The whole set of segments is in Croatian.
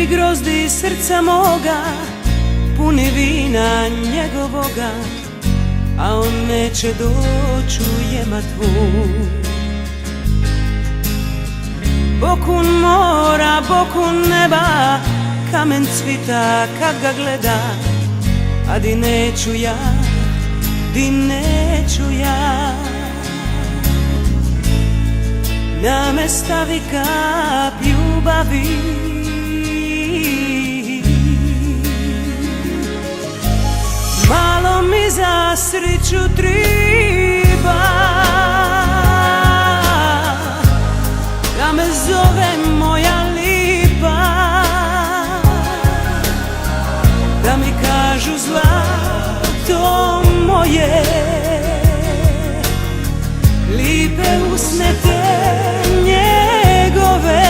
grozdi srca moga, puni vina njegovoga, a on neće doći u jematvu. Bokun mora, bokun neba, kamen cvita kad ga gleda, a di neću ja, di neću ja. Na me stavi kap ljubavi, malo mi za sreću triba, da me zove moja lipa, da mi kažu zlato moje, lipe usne te njegove,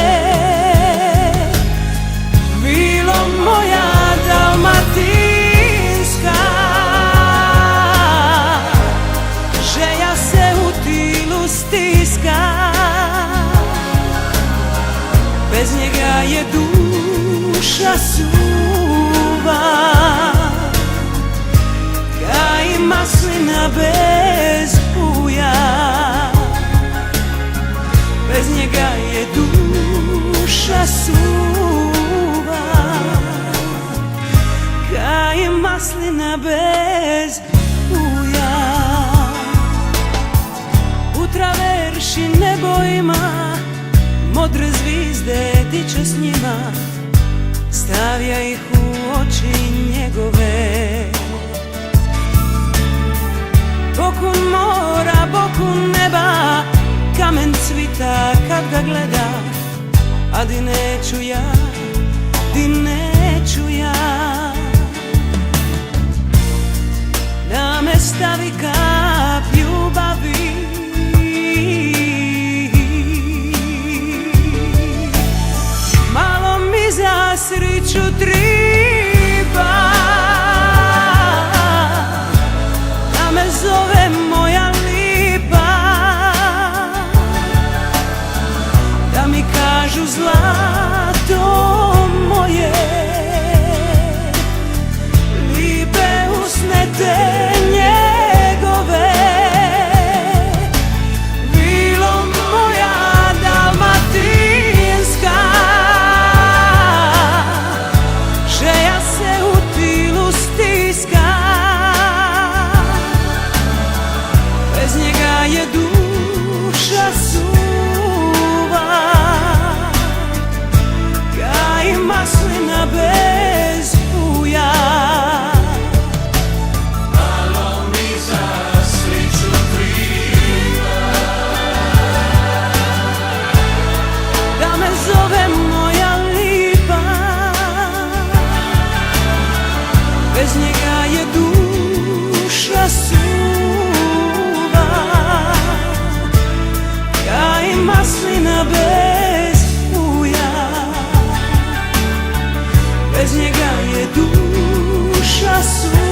bilo moja dalmatinska, želja se u tilu stiska, bez njega je duša suva, kaj maslina bez puja. Bez njega je duša suva, kaj maslina bez puja. U traverši nebo ima modre zvizde, diče s njima, stavlja ih u oči njegove. Bokun mora, bokun neba, kamen cvita kad ga gleda, a di neću ja, di neću ja. Da me stavi kap ljubavi, malo mi za sreću triba, da me zove moja lipa, da mi kažu zlato moje, lipe usne te njegove, bilo moja dalmatinska, želja se u tilu stiska, bez njega je duša suva, kaj maslina bez puja. Malo mi za sreću triba, Da me zove moja lipa, bez njega je duša suva, kaj maslina bez puja. Bez njega je duša suva.